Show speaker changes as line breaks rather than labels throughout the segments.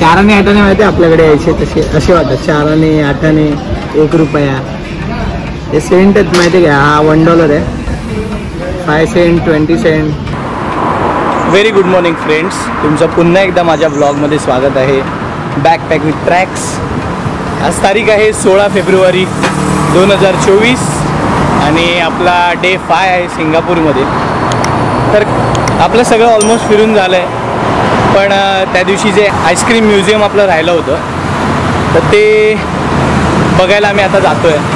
4 आणि 8 आणे माहिती आपल्याकडे यायचे तसे असे वाटत. 4 आणि 8 आणे 1 रुपया. हे सेंट आहेत माहिती का. हा $1 आहे. 5 cent 20 cent. Very good morning friends, तुमचं पुन्हा एकदा माझ्या ब्लॉगमध्ये स्वागत आहे. Backpack with tracks. आज तारीख आहे 16 फेब्रुवारी 2024 आणि आपला डे 5 आहे सिंगापूरमध्ये. तर आपलं सगळं ऑलमोस्ट फिरून झालं आहे, पण त्या दिवशी जे आईस्क्रीम म्युझियम आपलं राहिलं होतं तर ते बघायला आम्ही आता जातो आहे.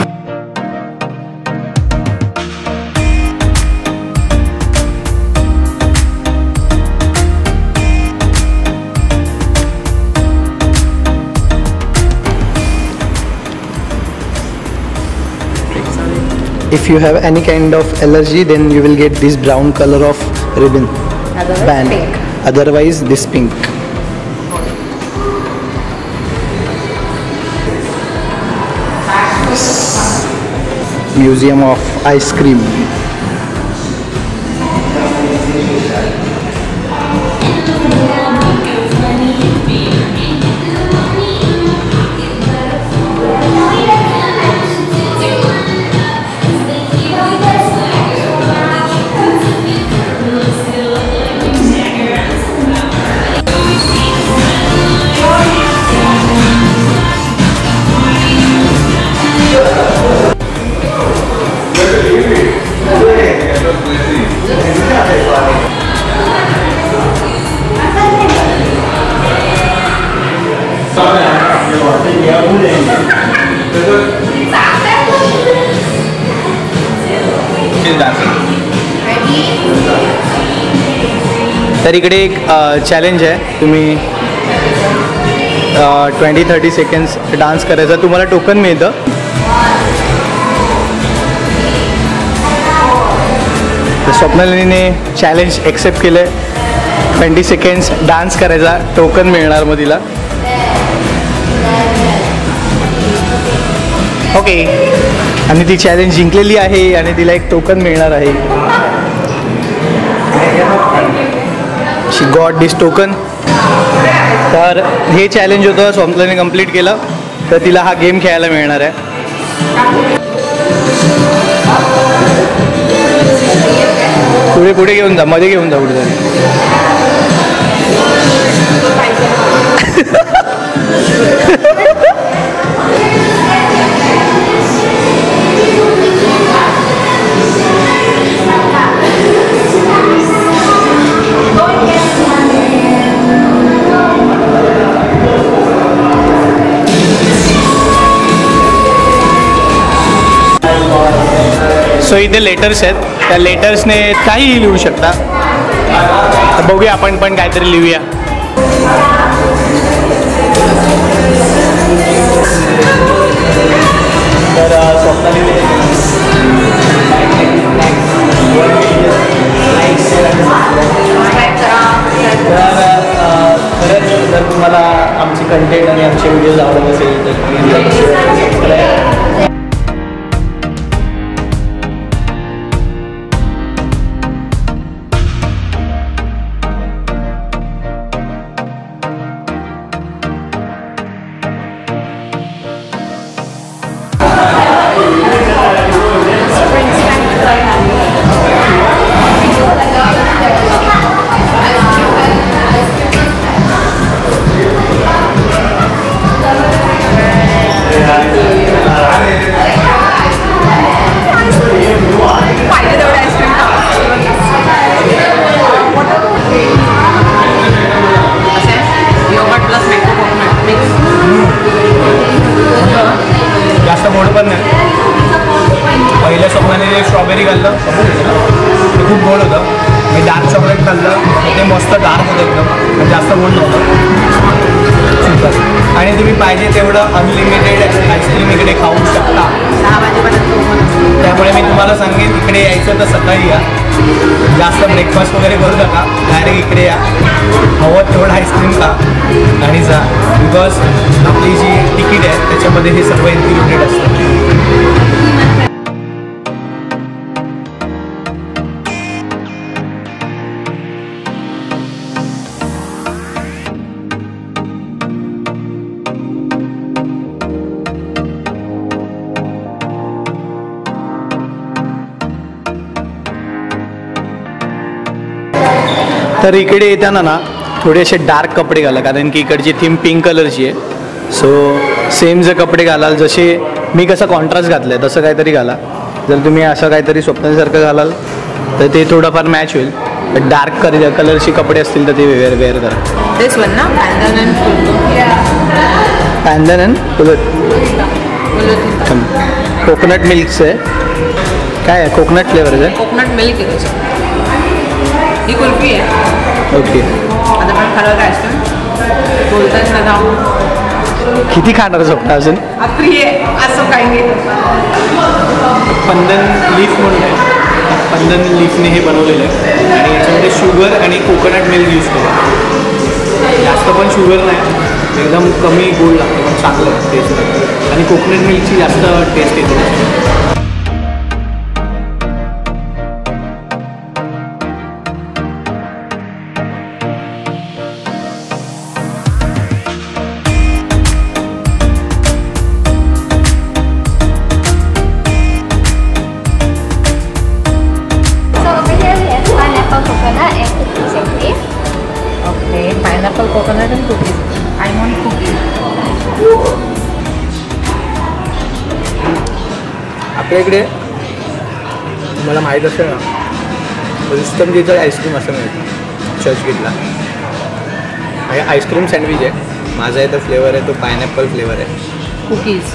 If you have any kind of allergy, then you will get this brown color of ribbon band. Otherwise, this pink. Museum of Ice Cream. तर इकडे एक चॅलेंज आहे. तुम्ही 20-30 सेकंड्स डान्स करायचा. तुम्हाला टोकन मिळतं. तर स्वप्नालीने चॅलेंज एक्सेप्ट केलं आहे. 20 सेकंड्स डान्स करायचा, टोकन मिळणार मग तिला. ओके, आणि ती चॅलेंज जिंकलेली आहे आणि तिला एक टोकन मिळणार आहे. शी गॉट दिस टोकन. तर हे चॅलेंज होतं, स्वप्नालीने कंप्लीट केलं तर तिला हा गेम खेळायला मिळणार आहे. पुढे पुढे घेऊन जा, मध्ये घेऊन जा कुठेतरी. सो इथे लेटर्स आहेत, त्या लेटर्सने काहीही लिहू शकता. तर बघूया आपण पण काहीतरी लिहूया. तर स्वप्नालीने खरंच जर तुम्हाला आमची कंटेंट आणि आमचे व्हिडिओज आवडत असेल तर प्लीज जास्त गोड पण नाही. पहिल्या स्वप्नाने स्ट्रॉबेरी खाल्लं ते खूप गोड होतं. मी डार्क चॉकलेट खाल्लं ते मस्त डार्क होतं एकदम, जास्त गोड नव्हतं. आणि तुम्ही पाहिजे तेवढं अनलिमिटेड आईस्क्रीम इकडे खाऊ शकता. त्यामुळे मी तुम्हाला सांगेन इकडे यायचं तर सकाळी या. जास्त ब्रेकफास्ट वगैरे करू नका, डायरेक्ट इकडे या. हवं तेवढं आईस्क्रीम खा आणि जा. बिकॉज आपली जी तिकीट आहे त्याच्यामध्ये हे सर्व इन्क्लुडेड असतं. तर इकडे येताना ना थोडे असे डार्क कपडे घाला, कारण की इकडची थीम पिंक कलरची आहे. सो सेम जर कपडे घालाल, जसे मी कसा कॉन्ट्रास्ट घातला आहे तसं काहीतरी घाला. जर तुम्ही असं काहीतरी स्वप्नासारखं घालाल तर ते थोडंफार मॅच होईल. डार्क कलरचे कपडे असतील तर ते वेअर करा.
दिस वन ना,
पॅन्डन अँड कोकोनट मिल्कचं आहे. काय आहे? कोकोनट फ्लेवरचं आहे.
कोकोनट मिल्क आहे. ही कुल्फी आहे.
ओके.
आता पण खाणार आईस्क्रीम बोलतात ना जाऊ.
किती खाणार स्वप्न अजून?
प्रिय असं काही नाही.
पंदन लीफ म्हणून आहे. पंदन लीफने हे बनवलेलं आहे आणि याच्यामध्ये शुगर आणि कोकोनट मिल्क यूज केलं. जास्त पण शुगर नाही, एकदम कमी गोड लागतं, पण चांगलं टेस्ट लागतं. आणि कोकोनट मिल्कची जास्त टेस्ट येते.
Pineapple coconut and cookies. I want cookies.
आपल्या इकडे मला माहीत असेल ना, रुस्तमजीचं आईस्क्रीम असं मिळतं चर्चगेटला. आईस्क्रीम सँडविच आहे. माझा आहे तो फ्लेवर आहे, तो पायनॅपल फ्लेवर आहे.
कुकीज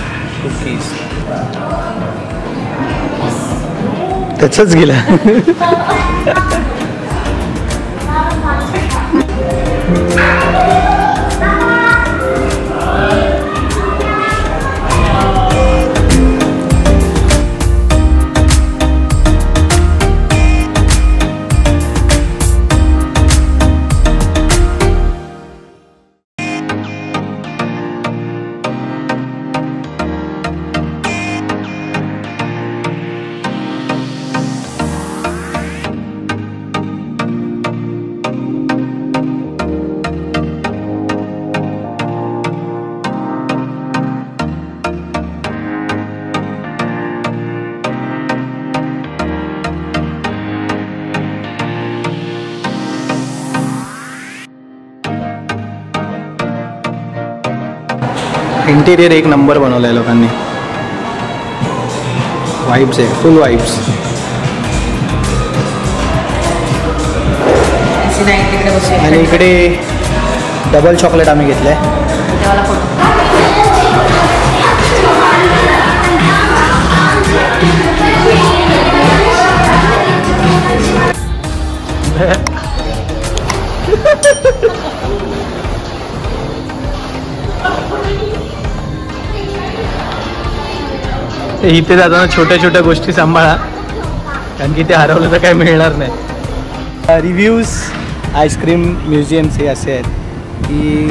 त्याचंच गेलं. इंटिरियर एक नंबर बनवला आहे लोकांनी. वाइब्स आहे, फुल वाइब्स. आणि इकडे डबल चॉकलेट आम्ही घेतलं आहे. इथे जाताना छोट्या छोट्या गोष्टी सांभाळा, कारण की ते हरवलं तर काही मिळणार नाही. रिव्ह्यूज आईस्क्रीम म्युझियम्स हे असे आहेत की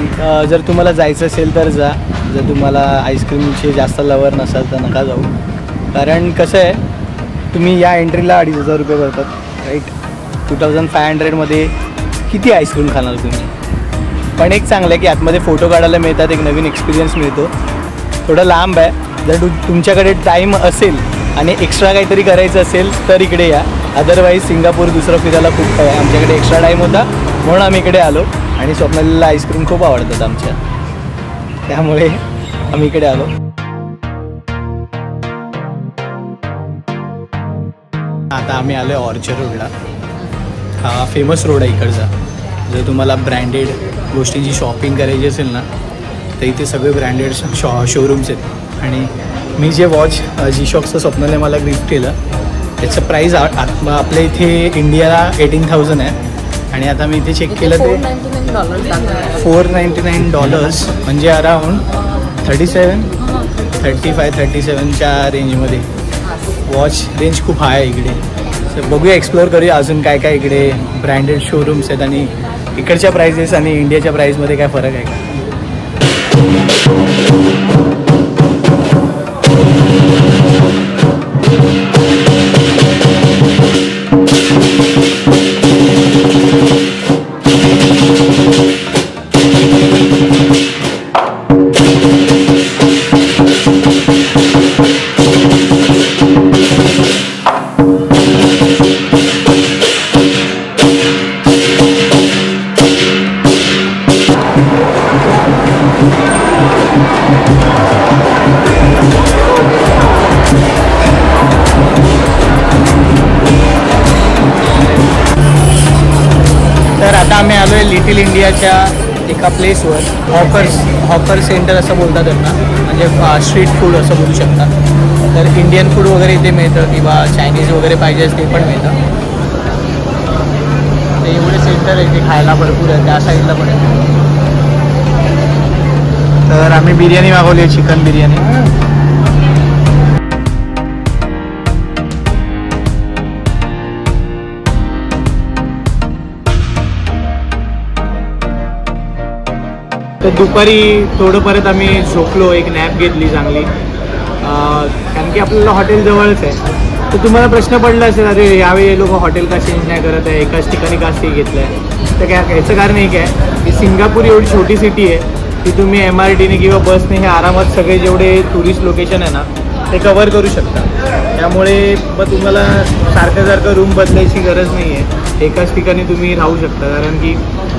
जर तुम्हाला जायचं असेल तर जा. जर तुम्हाला आईस्क्रीमचे जास्त लवर नसाल तर नका जाऊ, कारण कसं आहे, तुम्ही या एंट्रीला 2,500 रुपये भरतात, राईट. 2500मध्ये किती आईस्क्रीम खाणार तुम्ही? पण एक चांगलं आहे की आतमध्ये फोटो काढायला मिळतात, एक नवीन एक्सपिरियन्स मिळतो. थोडं लांब आहे. जर तुमच्याकडे टाईम असेल आणि एक्स्ट्रा काहीतरी करायचं असेल तर इकडे या. अदरवाईज सिंगापूर दुसरं फिरायला खूप आहे. आमच्याकडे एक्स्ट्रा टाईम होता म्हणून आम्ही इकडे आलो आणि स्वप्नालीला आईस्क्रीम खूप आवडतात आमच्या, त्यामुळे आम्ही इकडे आलो. आता आम्ही आलो आहे ऑर्चर्ड रोडला. हा फेमस रोड आहे इकडचा. जर तुम्हाला ब्रँडेड गोष्टींची शॉपिंग करायची असेल ना तर इथे सगळे ब्रँडेड शोरूम्स आहेत. आणि मी जे वॉच G-Shockचं स्वप्नाने मला गिफ्ट केलं त्याचं प्राईस आपल्या इथे इंडियाला 18,000 आहे. आणि आता मी इथे चेक केलं ते $499 म्हणजे अराऊंड 35-37च्या रेंजमध्ये. वॉच रेंज खूप हाय आहे इकडे. तर बघूया, एक्सप्लोअर करूया अजून काय काय इकडे ब्रँडेड शोरूम्स आहेत आणि इकडच्या प्राइसेस आणि इंडियाच्या प्राईसमध्ये काय फरक आहे का. आलो आहे लिटिल इंडियाच्या एका प्लेसवर. हॉकर सेंटर असं बोलतात त्यांना, म्हणजे स्ट्रीट फूड असं बोलू शकता. तर इंडियन फूड वगैरे इथे मिळतं किंवा चायनीज वगैरे पाहिजे ते पण मिळतं. ते एवढे सेंटर आहे ते खायला भरपूर आहे. त्या साईडला पण आहे. तर आम्ही बिर्याणी मागवली आहे, चिकन बिर्याणी. तर दुपारी थोडं परत आम्ही झोपलो, एक नॅप घेतली चांगली, कारण की आपल्याला हॉटेल जवळच आहे. तर तुम्हाला प्रश्न पडला असेल, अरे यावेळी लोक हॉटेल का चेंज नाही करत आहे, एकाच ठिकाणी का स्टे घेतलं आहे. तर काय याचं कारण एक आहे की सिंगापूर एवढी छोटी सिटी आहे की तुम्ही MRTने किंवा बसने हे आरामात सगळे जेवढे टुरिस्ट लोकेशन आहे ना ते कवर करू शकता. त्यामुळे मग तुम्हाला सारखं रूम बदलायची गरज नाही आहे. एकाच ठिकाणी तुम्ही राहू शकता. कारण की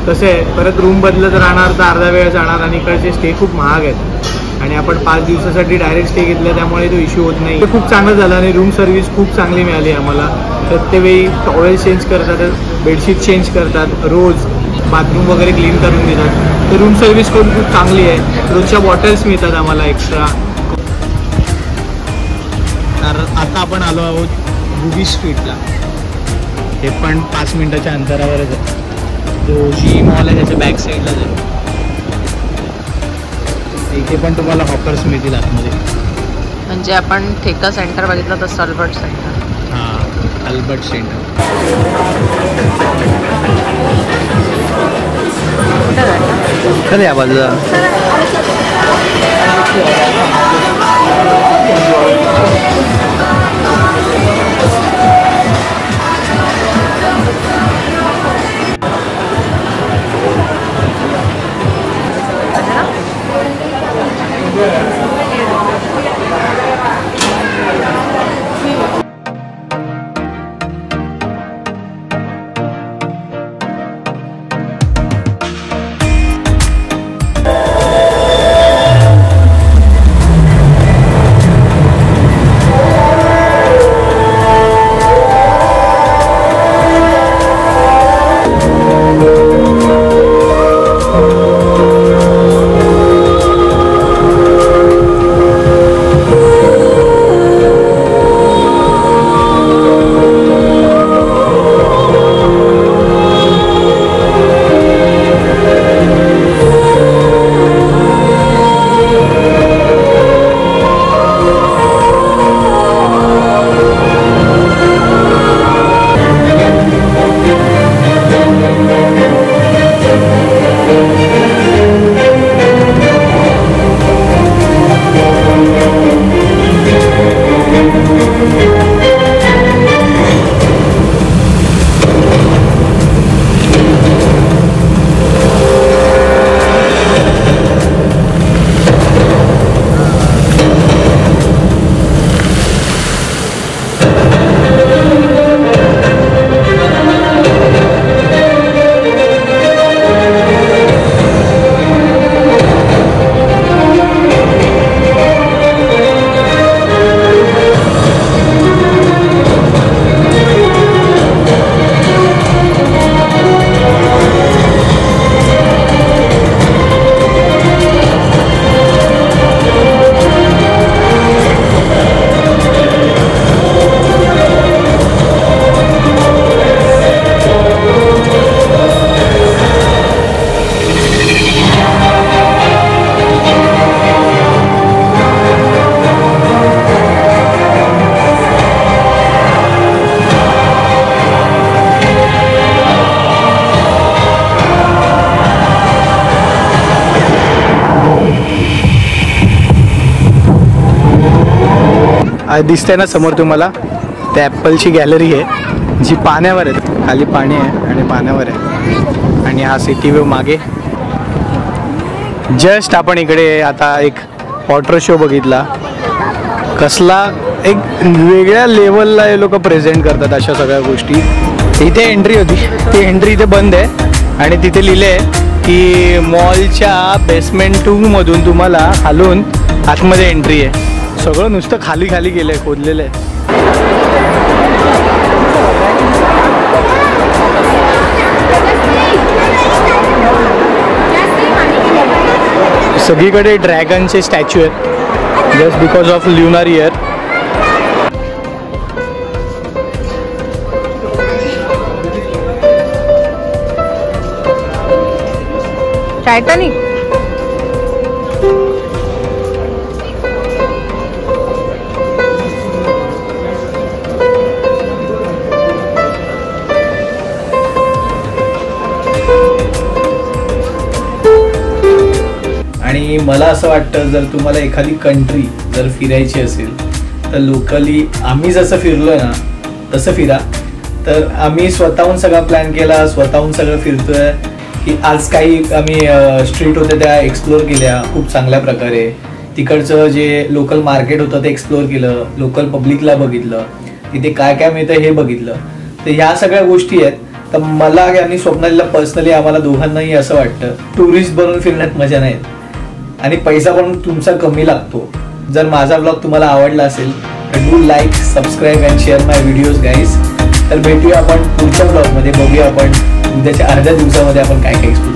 कसं आहे, परत रूम बदलत राहणार तर अर्धा वेळ जाणार आणि इकडचे स्टे खूप महाग आहेत. आणि आपण 5 दिवसासाठी डायरेक्ट स्टे घेतला त्यामुळे तो इश्यू होत नाही. ते खूप चांगलं झालं आणि रूम सर्व्हिस खूप चांगली मिळाली आम्हाला. प्रत्येक वेळी टॉवेल चेंज करतात, बेडशीट चेंज करतात, रोज बाथरूम वगैरे क्लीन करून देतात. तर रूम सर्व्हिस पण खूप चांगली आहे. रोजच्या बॉटल्स मिळतात आम्हाला एक्स्ट्रा. तर आता आपण आलो आहोत बुगी स्ट्रीटला. हे पण 5 मिनिटाच्या अंतरावरच आहे. जो जी मॉल आहे त्याच्या बॅक साईडलाच आहे. इथे पण तुम्हाला हॉकर्स मिळतील आतमध्ये.
म्हणजे आपण ठेका सेंटर बघितलं तर अल्बर्ट सेंटर.
हां, अल्बर्ट सेंटर. खरं या बाजूला दिसते ना समोर तुम्हाला, त्या ॲपलची गॅलरी आहे जी पाण्यावर आहे. खाली पाणी आहे आणि पाण्यावर आहे. आणि हा सिटी व्ह्यू मागे. जस्ट आपण इकडे आता एक वॉटर शो बघितला. कसला एक वेगळ्या लेवलला हे लोक प्रेझेंट करतात अशा सगळ्या गोष्टी. इथे एंट्री होती, ती एंट्री इथे बंद आहे आणि तिथे लिहिले आहे की मॉलच्या बेसमेंट 2 मधून तुम्हाला खालून आतमध्ये एंट्री आहे. सगळं नुसतं खाली खाली गेलं आहे, खोदलेलं आहे. सगळीकडे ड्रॅगनचे स्टॅच्यू आहेत just because of lunar year.
Titanic
आणि मला असं वाटतं जर तुम्हाला एखादी कंट्री जर फिरायची असेल तर लोकली आम्ही जसं फिरलोय ना तसं फिरा. तर आम्ही स्वतःहून सगळा प्लॅन केला, स्वतःहून सगळं फिरतोय की आज काही आम्ही स्ट्रीट होत्या त्या एक्सप्लोर केल्या खूप चांगल्या प्रकारे. तिकडचं जे लोकल मार्केट होतं ते एक्सप्लोर केलं, लोकल पब्लिकला बघितलं, तिथे काय काय मिळतं हे बघितलं. तर ह्या सगळ्या गोष्टी आहेत. तर मला आणि स्वप्नालीला पर्सनली आम्हाला दोघांनाही असं वाटतं टुरिस्ट बनून फिरण्यात मजा नाही आणि पैसा पण तुमचा कमी लागतो. जर माझा ब्लॉग तुम्हाला आवडला असेल तर do like, subscribe and share my videos guys. तर भेटूया आपण पुढच्या ब्लॉगमध्ये. बघूया आपण उद्याच्या अर्ध्या दिवसामध्ये आपण काय काय एक्सप्लोर